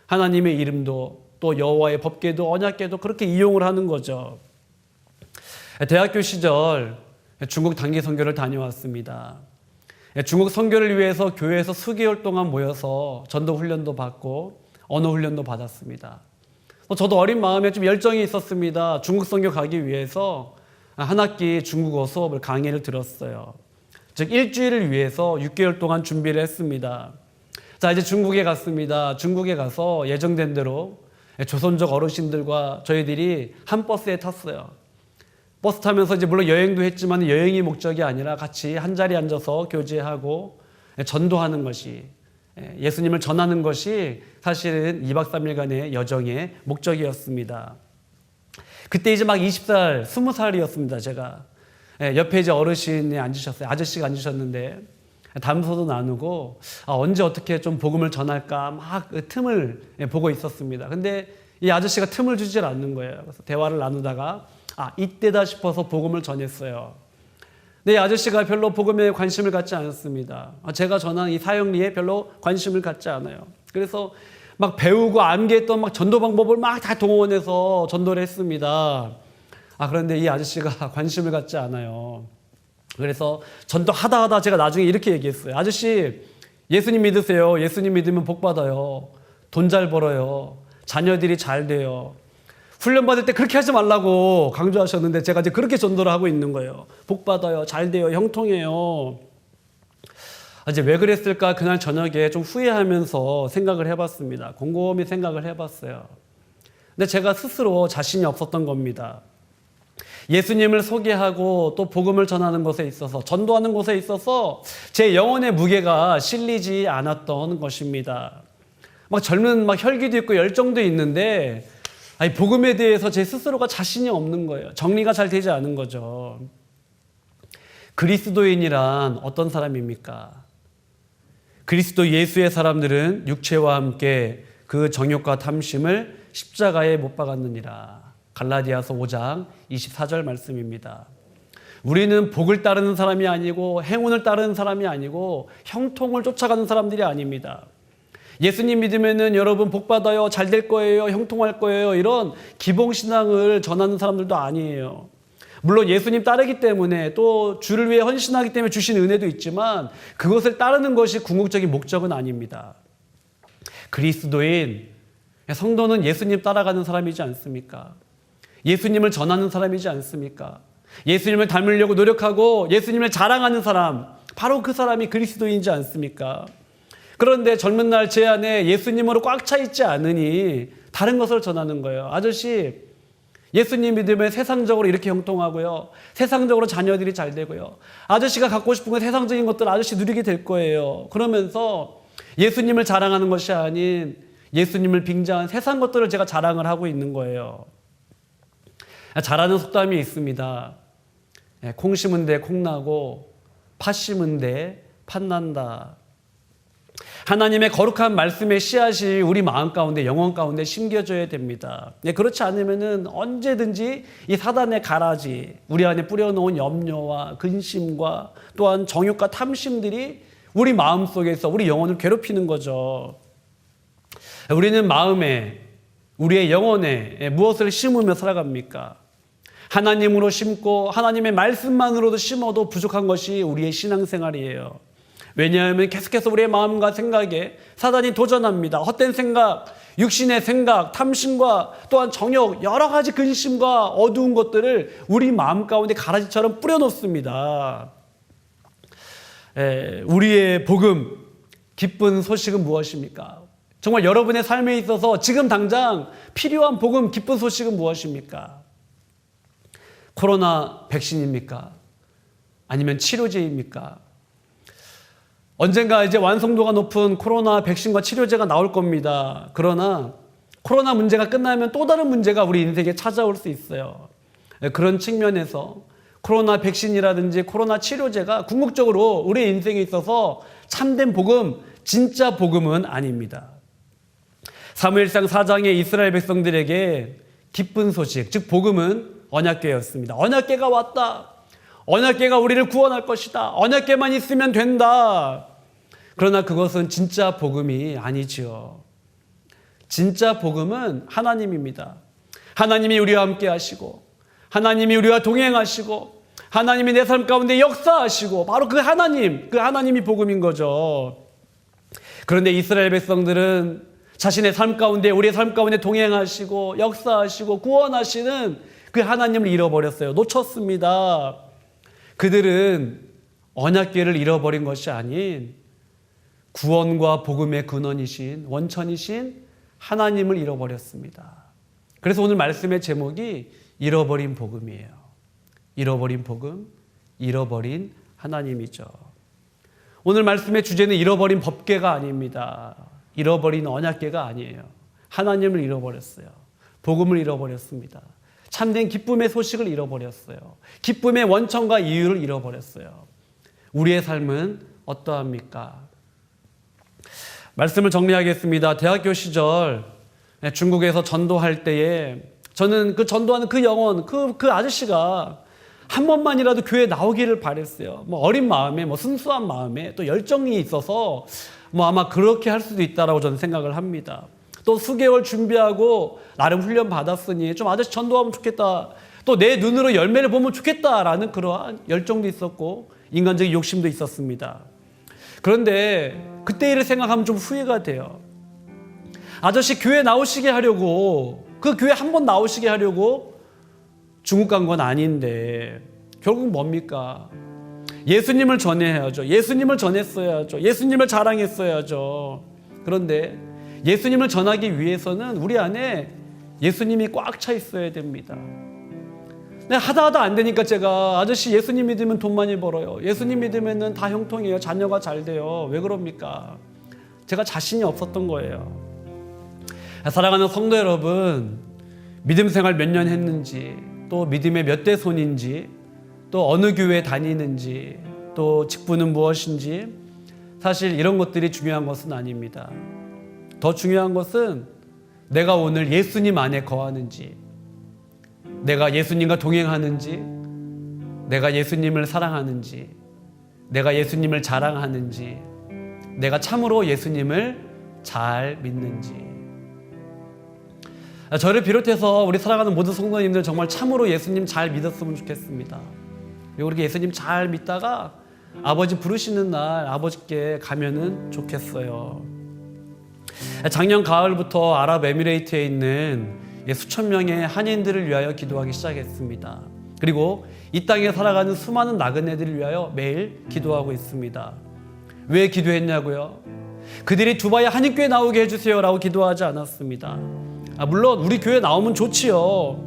하나님의 이름도 또 여호와의 법궤도 언약궤도 그렇게 이용을 하는 거죠. 대학교 시절 중국 단기 선교를 다녀왔습니다. 중국 선교를 위해서 교회에서 수개월 동안 모여서 전도 훈련도 받고 언어 훈련도 받았습니다. 저도 어린 마음에 좀 열정이 있었습니다. 중국 선교 가기 위해서 한 학기 중국어 수업을 강의를 들었어요. 즉 일주일을 위해서 6개월 동안 준비를 했습니다. 자, 이제 중국에 갔습니다. 중국에 가서 예정된 대로 조선족 어르신들과 저희들이 한 버스에 탔어요. 버스 타면서 이제 물론 여행도 했지만 여행이 목적이 아니라 같이 한 자리에 앉아서 교제하고 전도하는 것이, 예수님을 전하는 것이 사실은 2박 3일간의 여정의 목적이었습니다. 그때 이제 막 20살, 20살이었습니다, 제가. 옆에 이제 어르신이 앉으셨어요. 아저씨가 앉으셨는데, 담소도 나누고, 언제 어떻게 좀 복음을 전할까 막 그 틈을 보고 있었습니다. 근데 이 아저씨가 틈을 주질 않는 거예요. 그래서 대화를 나누다가, 이때다 싶어서 복음을 전했어요. 근데 이 아저씨가 별로 복음에 관심을 갖지 않았습니다. 제가 전한 이 사역리에 별로 관심을 갖지 않아요. 그래서 막 배우고 암기했던 막 전도 방법을 막 다 동원해서 전도를 했습니다. 그런데 이 아저씨가 관심을 갖지 않아요. 그래서 전도하다 제가 나중에 이렇게 얘기했어요. 아저씨, 예수님 믿으세요. 예수님 믿으면 복 받아요. 돈 잘 벌어요. 자녀들이 잘 돼요. 훈련받을 때 그렇게 하지 말라고 강조하셨는데 제가 이제 그렇게 전도를 하고 있는 거예요. 복 받아요. 잘 돼요. 형통해요. 이제 왜 그랬을까 그날 저녁에 좀 후회하면서 생각을 해봤습니다. 곰곰이 생각을 해봤어요. 근데 제가 스스로 자신이 없었던 겁니다. 예수님을 소개하고 또 복음을 전하는 것에 있어서, 전도하는 것에 있어서 제 영혼의 무게가 실리지 않았던 것입니다. 막 젊은 혈기도 있고 열정도 있는데 복음에 대해서 제 스스로가 자신이 없는 거예요. 정리가 잘 되지 않은 거죠. 그리스도인이란 어떤 사람입니까? 그리스도 예수의 사람들은 육체와 함께 그 정욕과 탐심을 십자가에 못 박았느니라. 갈라디아서 5장 24절 말씀입니다. 우리는 복을 따르는 사람이 아니고 행운을 따르는 사람이 아니고 형통을 쫓아가는 사람들이 아닙니다. 예수님 믿으면은 여러분 복 받아요, 잘 될 거예요, 형통할 거예요, 이런 기본신앙을 전하는 사람들도 아니에요. 물론 예수님 따르기 때문에 또 주를 위해 헌신하기 때문에 주신 은혜도 있지만 그것을 따르는 것이 궁극적인 목적은 아닙니다. 그리스도인, 성도는 예수님 따라가는 사람이지 않습니까? 예수님을 전하는 사람이지 않습니까? 예수님을 닮으려고 노력하고 예수님을 자랑하는 사람, 바로 그 사람이 그리스도인이지 않습니까? 그런데 젊은 날 제 안에 예수님으로 꽉 차 있지 않으니 다른 것을 전하는 거예요. 아저씨, 예수님 믿으면 세상적으로 이렇게 형통하고요. 세상적으로 자녀들이 잘 되고요. 아저씨가 갖고 싶은 건 세상적인 것들 아저씨 누리게 될 거예요. 그러면서 예수님을 자랑하는 것이 아닌 예수님을 빙자한 세상 것들을 제가 자랑을 하고 있는 거예요. 잘하는 속담이 있습니다. 콩 심은 데 콩 나고 팥 심은 데 팥 난다. 하나님의 거룩한 말씀의 씨앗이 우리 마음 가운데, 영혼 가운데 심겨져야 됩니다. 그렇지 않으면은 언제든지 이 사단의 가라지, 우리 안에 뿌려놓은 염려와 근심과 또한 정욕과 탐심들이 우리 마음 속에서 우리 영혼을 괴롭히는 거죠. 우리는 마음에, 우리의 영혼에 무엇을 심으며 살아갑니까? 하나님으로 심고 하나님의 말씀만으로도 심어도 부족한 것이 우리의 신앙생활이에요. 왜냐하면 계속해서 우리의 마음과 생각에 사단이 도전합니다. 헛된 생각, 육신의 생각, 탐심과 또한 정욕, 여러 가지 근심과 어두운 것들을 우리 마음 가운데 가라지처럼 뿌려놓습니다. 우리의 복음, 기쁜 소식은 무엇입니까? 정말 여러분의 삶에 있어서 지금 당장 필요한 복음, 기쁜 소식은 무엇입니까? 코로나 백신입니까? 아니면 치료제입니까? 언젠가 이제 완성도가 높은 코로나 백신과 치료제가 나올 겁니다. 그러나 코로나 문제가 끝나면 또 다른 문제가 우리 인생에 찾아올 수 있어요. 그런 측면에서 코로나 백신이라든지 코로나 치료제가 궁극적으로 우리 인생에 있어서 참된 복음, 진짜 복음은 아닙니다. 사무엘상 4장의 이스라엘 백성들에게 기쁜 소식, 즉 복음은 언약궤였습니다. 언약궤가 왔다. 언약궤가 우리를 구원할 것이다. 언약궤만 있으면 된다. 그러나 그것은 진짜 복음이 아니지요. 진짜 복음은 하나님입니다. 하나님이 우리와 함께 하시고 하나님이 우리와 동행하시고 하나님이 내 삶 가운데 역사하시고 바로 그 하나님이 복음인 거죠. 그런데 이스라엘 백성들은 자신의 삶 가운데, 우리의 삶 가운데 동행하시고 역사하시고 구원하시는 그 하나님을 잃어버렸어요. 놓쳤습니다. 그들은 언약궤를 잃어버린 것이 아닌 구원과 복음의 근원이신, 원천이신 하나님을 잃어버렸습니다. 그래서 오늘 말씀의 제목이 잃어버린 복음이에요. 잃어버린 복음, 잃어버린 하나님이죠. 오늘 말씀의 주제는 잃어버린 법궤가 아닙니다. 잃어버린 언약궤가 아니에요. 하나님을 잃어버렸어요. 복음을 잃어버렸습니다. 참된 기쁨의 소식을 잃어버렸어요. 기쁨의 원천과 이유를 잃어버렸어요. 우리의 삶은 어떠합니까? 말씀을 정리하겠습니다. 대학교 시절 중국에서 전도할 때에 저는 그 전도하는 그 영혼, 그 아저씨가 한 번만이라도 교회에 나오기를 바랬어요. 어린 마음에, 순수한 마음에 또 열정이 있어서 아마 그렇게 할 수도 있다라고 저는 생각을 합니다. 또 수개월 준비하고 나름 훈련 받았으니 좀 아저씨 전도하면 좋겠다. 또 내 눈으로 열매를 보면 좋겠다라는 그러한 열정도 있었고 인간적인 욕심도 있었습니다. 그런데 그때 일을 생각하면 좀 후회가 돼요. 아저씨 교회 나오시게 하려고 그 교회 한 번 나오시게 하려고 중국 간 건 아닌데 결국 뭡니까? 예수님을 전해야죠. 예수님을 전했어야죠. 예수님을 자랑했어야죠. 그런데 예수님을 전하기 위해서는 우리 안에 예수님이 꽉 차 있어야 됩니다. 하다 안 되니까 제가 아저씨 예수님 믿으면 돈 많이 벌어요. 예수님 믿으면 다 형통해요. 자녀가 잘 돼요. 왜 그럽니까? 제가 자신이 없었던 거예요. 사랑하는 성도 여러분, 믿음 생활 몇 년 했는지, 또 믿음의 몇 대 손인지, 또 어느 교회 다니는지, 또 직분은 무엇인지, 사실 이런 것들이 중요한 것은 아닙니다. 더 중요한 것은 내가 오늘 예수님 안에 거하는지, 내가 예수님과 동행하는지, 내가 예수님을 사랑하는지, 내가 예수님을 자랑하는지, 내가 참으로 예수님을 잘 믿는지. 저를 비롯해서 우리 사랑하는 모든 성도님들 정말 참으로 예수님 잘 믿었으면 좋겠습니다. 그리고 우리 예수님 잘 믿다가 아버지 부르시는 날 아버지께 가면은 좋겠어요. 작년 가을부터 아랍에미레이트에 있는 수천 명의 한인들을 위하여 기도하기 시작했습니다. 그리고 이 땅에 살아가는 수많은 나그네들을 위하여 매일 기도하고 있습니다. 왜 기도했냐고요? 그들이 두바이 한인교회 나오게 해주세요 라고 기도하지 않았습니다. 물론 우리 교회 나오면 좋지요.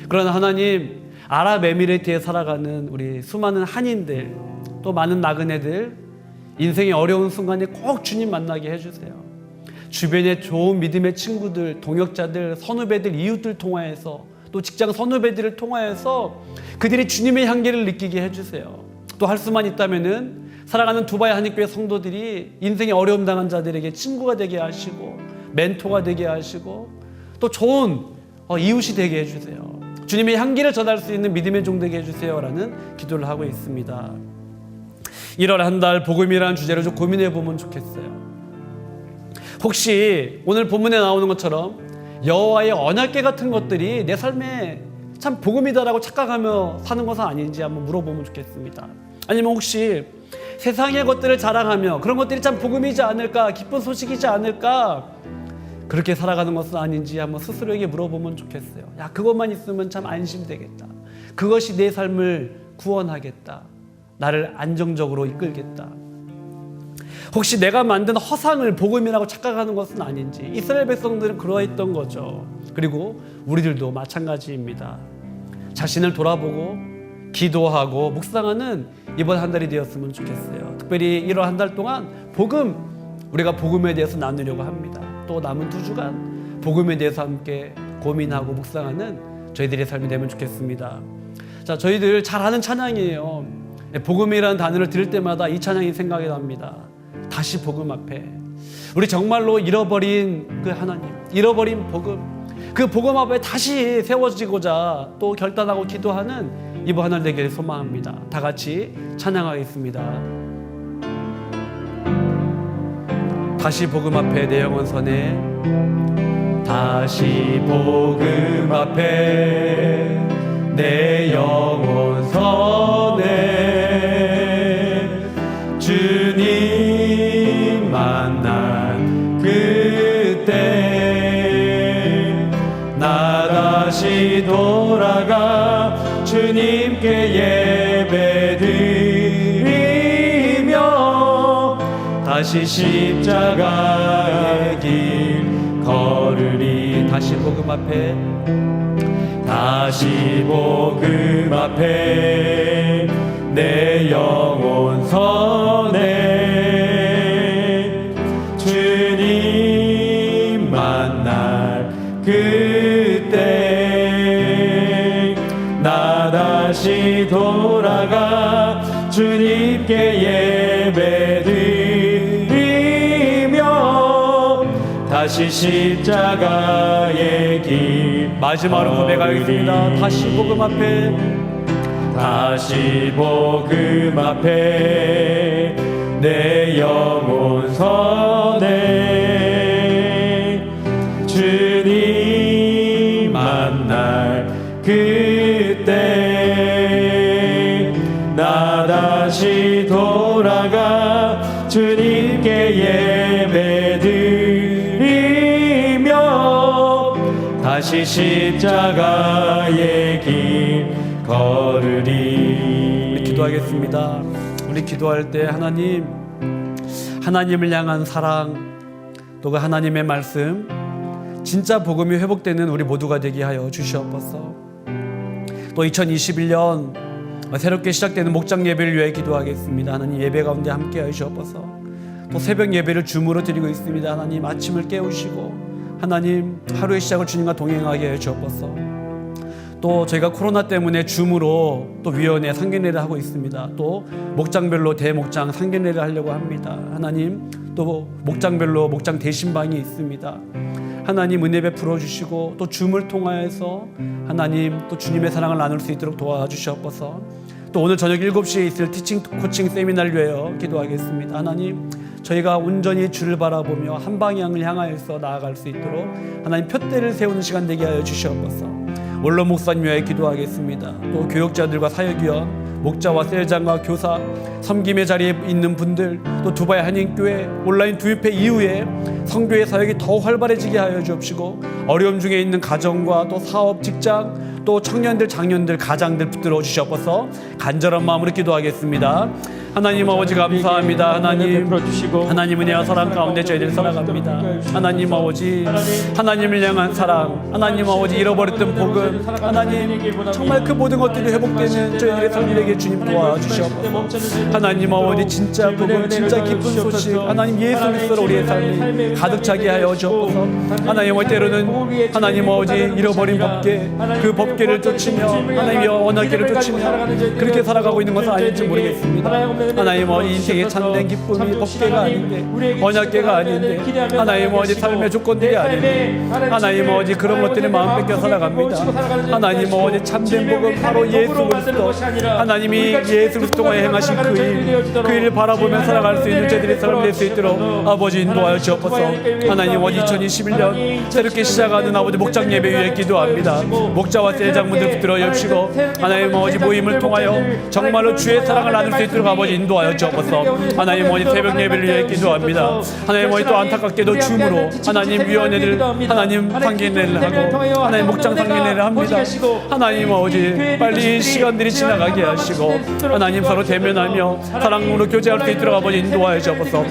그러나 하나님, 아랍에미레이트에 살아가는 우리 수많은 한인들, 또 많은 나그네들, 인생의 어려운 순간에 꼭 주님 만나게 해주세요. 주변에 좋은 믿음의 친구들, 동역자들, 선후배들, 이웃들 통하여서, 또 직장 선후배들을 통하여서 그들이 주님의 향기를 느끼게 해주세요. 또 할 수만 있다면은 사랑하는 두바이 한인교회 성도들이 인생의 어려움 당한 자들에게 친구가 되게 하시고, 멘토가 되게 하시고, 또 좋은 이웃이 되게 해주세요. 주님의 향기를 전할 수 있는 믿음의 종 되게 해주세요 라는 기도를 하고 있습니다. 1월 한 달 복음이라는 주제로 좀 고민해 보면 좋겠어요. 혹시 오늘 본문에 나오는 것처럼 여호와의 언약궤 같은 것들이 내 삶에 참 복음이다라고 착각하며 사는 것은 아닌지 한번 물어보면 좋겠습니다. 아니면 혹시 세상의 것들을 자랑하며 그런 것들이 참 복음이지 않을까, 기쁜 소식이지 않을까, 그렇게 살아가는 것은 아닌지 한번 스스로에게 물어보면 좋겠어요. 야, 그것만 있으면 참 안심되겠다. 그것이 내 삶을 구원하겠다. 나를 안정적으로 이끌겠다. 혹시 내가 만든 허상을 복음이라고 착각하는 것은 아닌지. 이스라엘 백성들은 그러했던 거죠. 그리고 우리들도 마찬가지입니다. 자신을 돌아보고 기도하고 묵상하는 이번 한 달이 되었으면 좋겠어요. 특별히 1월 한 달 동안 우리가 복음에 대해서 나누려고 합니다. 또 남은 2주간 복음에 대해서 함께 고민하고 묵상하는 저희들의 삶이 되면 좋겠습니다. 자, 저희들 잘 아는 찬양이에요. 복음이라는 단어를 들을 때마다 이 찬양이 생각이 납니다. 다시 복음 앞에, 우리 정말로 잃어버린 그 하나님, 잃어버린 복음, 그 복음 앞에 다시 세워지고자 또 결단하고 기도하는 이번 한 달 되기를 소망합니다. 다 같이 찬양하겠습니다. 다시 복음 앞에 내 영혼 선에, 다시 복음 앞에 내 영혼 선에, 주님 만난 그때 나 다시 돌아가 주님께 예배드리며 다시 십자가의 길 걸으리. 다시 복음 앞에, 다시 복음 앞에 내 영혼 선에, 주님 만날 그때 나 다시 돌아가 주님께 예배드리며 다시 십자가의 길. 마지막으로 고백하겠습니다. 다시 복음 앞에, 다시 복음 앞에 내 영혼 선에, 주님 만날 그때 나 다시 돌아가 주님께 예배드리며 다시 십자가의 길 걸으리. 우리 기도하겠습니다. 우리 기도할 때 하나님을 향한 사랑, 또 그 하나님의 말씀, 진짜 복음이 회복되는 우리 모두가 되게 하여 주시옵소서. 또 2021년 새롭게 시작되는 목장 예배를 위해 기도하겠습니다. 하나님, 예배 가운데 함께 하여 주옵소서. 또 새벽 예배를 줌으로 드리고 있습니다. 하나님, 아침을 깨우시고 하나님, 하루의 시작을 주님과 동행하게 해 주옵소서. 또 저희가 코로나 때문에 줌으로 또 위원회 상견례를 하고 있습니다. 또 목장별로 대목장 상견례를 하려고 합니다. 하나님, 또 목장별로 목장 대신방이 있습니다. 하나님, 은혜 베풀어 주시고 또 줌을 통하여서 하나님 또 주님의 사랑을 나눌 수 있도록 도와주시옵소서. 또 오늘 저녁 7시에 있을 티칭 코칭 세미나를 위하여 기도하겠습니다. 하나님, 저희가 온전히 주를 바라보며 한 방향을 향하여서 나아갈 수 있도록 하나님 푯대를 세우는 시간 되게 하여 주시옵소서. 원로 목사님 위하여 기도하겠습니다. 또 교역자들과 사역위원, 목자와 셀장과 교사, 섬김의 자리에 있는 분들, 또 두바이 한인교회 온라인 두입회 이후에 성교의 사역이 더 활발해지게 하여 주옵시고, 어려움 중에 있는 가정과 또 사업, 직장, 또 청년들, 장년들, 가장들 붙들어 주시옵소서. 간절한 마음으로 기도하겠습니다. 하나님 아버지 감사합니다. 하나님 은혜와 사랑 가운데 저희들 살아갑니다. 하나님 아버지, 하나님을 향한 사랑, 하나님 아버지 잃어버렸던 복음, 하나님 정말 그 모든 것들이 회복되는 저희들의 삶에게 주님 도와주시옵소서. 하나님 아버지, 진짜 복음, 진짜 기쁜 소식, 하나님 예수 그리스도로 우리의 삶이 가득 차게 하여 주옵소서. 하나님 아버지, 때로는 하나님 아버지 잃어버린 법궤, 그 법궤를 쫓으며 하나님의 언어궤를 쫓으며 그렇게 살아가고 있는 것은 아닐지 모르겠습니다. 하나님 아버지, 인생의 참된 기쁨이 법궤가 아닌데, 언약궤가 아닌데, 하나님 아버지 삶의 조건들이 아닌데, 하나님 아버지 그런 것들이 마음 뺏겨 살아갑니다. 하나님 아버지, 참된 복음 바로 예수 그리스도, 하나님이 예수 그리스도가 행하신 그 일을 바라보며 살아갈 수 있는 저희들의 삶이 될 수 있도록 아버지 인도하여 주옵소서. 하나님 아버지, 2021년 새롭게 시작하는 아버지 목장 예배 위에 기도합니다. 목자와 세장분들 붙들어 주시고 하나님 아버지 모임을 통하여 정말로 주의 사랑을 나눌 수 있도록 아버지 인도하여 주옵소서. 하나님 아버지, 새벽 예배를 위해 기도합니다. 하나님 아버지, 또 안타깝게도 줌으로 하나님 위원회를 하나님 상견례를 하고 하나님 목장 상견례를 합니다. 하나님 아버지, 빨리 이 시간들이 지나가게 하시고 하나님 서로 대면하며 사랑으로 교제할 수 있도록 아버지 인도하여 주옵소서.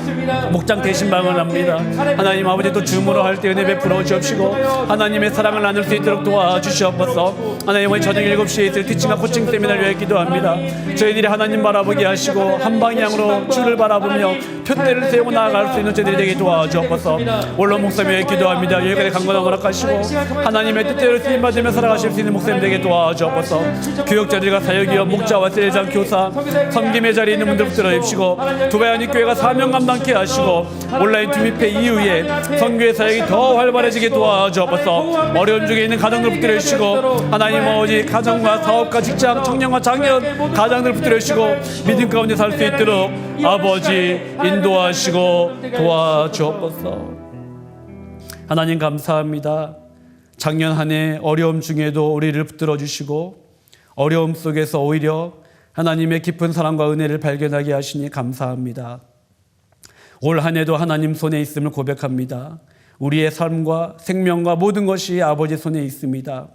목장 대신방을 합니다. 하나님 아버지, 또 줌으로 할 때 은혜 베풀어 주옵시고 하나님의 사랑을 나눌 수 있도록 도와주시옵소서. 하나님 아버지, 저녁 7시에 있을 티칭과 코칭 세미나를 위해 기도합니다. 저희들이 하나님 바라보게 하시고 한 방향으로 주를 바라보며 푯대를 세우고 나아갈 수 있는 저희들이 되게 도와주옵소서. 원로 목사님 위해 기도합니다. 여기까지 강건함 허락하시고 하나님의 뜻대로 쓰임받으며 살아가실 수 있는 목사님 되게 도와주옵소서. 교역자들과 사역위원, 목자와 세례장, 교사, 섬김의 자리에 있는 분들 붙들어 주시고 두바이 한인교회가 사명 감당케 하시고 온라인 투입회 이후에 선교의 사역이 더 활발해지게 도와주옵소서. 어려움 중에 있는 가정들 붙들어 주시고 하나님 아버지, 가정과 사업과 직장, 청년과 장년 가장들 붙들어 주시고 믿음 가운데 살 수 있도록 아버지 인도하시고 도와주옵소서. 하나님 감사합니다. 작년 한 해 어려움 중에도 우리를 붙들어 주시고 어려움 속에서 오히려 하나님의 깊은 사랑과 은혜를 발견하게 하시니 감사합니다. 올 한 해도 하나님 손에 있음을 고백합니다. 우리의 삶과 생명과 모든 것이 아버지 손에 있습니다.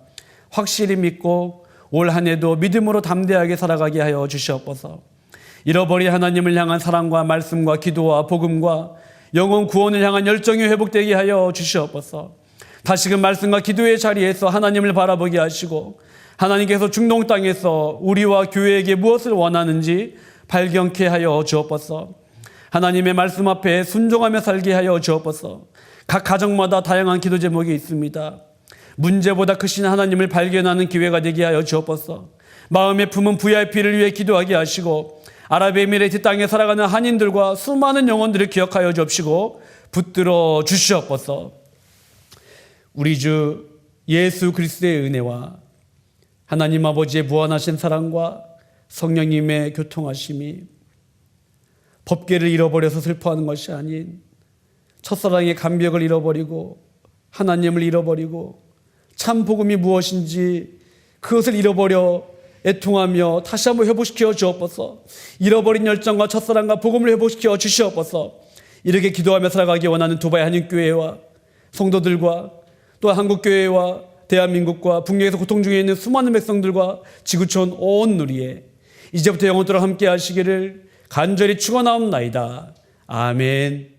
확실히 믿고 올 한 해도 믿음으로 담대하게 살아가게 하여 주시옵소서. 잃어버린 하나님을 향한 사랑과 말씀과 기도와 복음과 영혼 구원을 향한 열정이 회복되게 하여 주시옵소서. 다시금 말씀과 기도의 자리에서 하나님을 바라보게 하시고 하나님께서 중동 땅에서 우리와 교회에게 무엇을 원하는지 발견케 하여 주옵소서. 하나님의 말씀 앞에 순종하며 살게 하여 주옵소서. 각 가정마다 다양한 기도 제목이 있습니다. 문제보다 크신 하나님을 발견하는 기회가 되게 하여 주옵소서. 마음에 품은 VIP를 위해 기도하게 하시고 아랍에미레이트 땅에 살아가는 한인들과 수많은 영혼들을 기억하여 주옵시고 붙들어 주시옵소서. 우리 주 예수 그리스도의 은혜와 하나님 아버지의 무한하신 사랑과 성령님의 교통하심이 법궤를 잃어버려서 슬퍼하는 것이 아닌 첫사랑의 감격을 잃어버리고 하나님을 잃어버리고 참 복음이 무엇인지 그것을 잃어버려 애통하며 다시 한번 회복시켜 주옵소서. 잃어버린 열정과 첫사랑과 복음을 회복시켜 주시옵소서. 이렇게 기도하며 살아가기 원하는 두바이 한인교회와 성도들과 또 한국교회와 대한민국과 북녘에서 고통 중에 있는 수많은 백성들과 지구촌 온 누리에 이제부터 영원토록 함께 하시기를 간절히 축원하옵나이다. 아멘.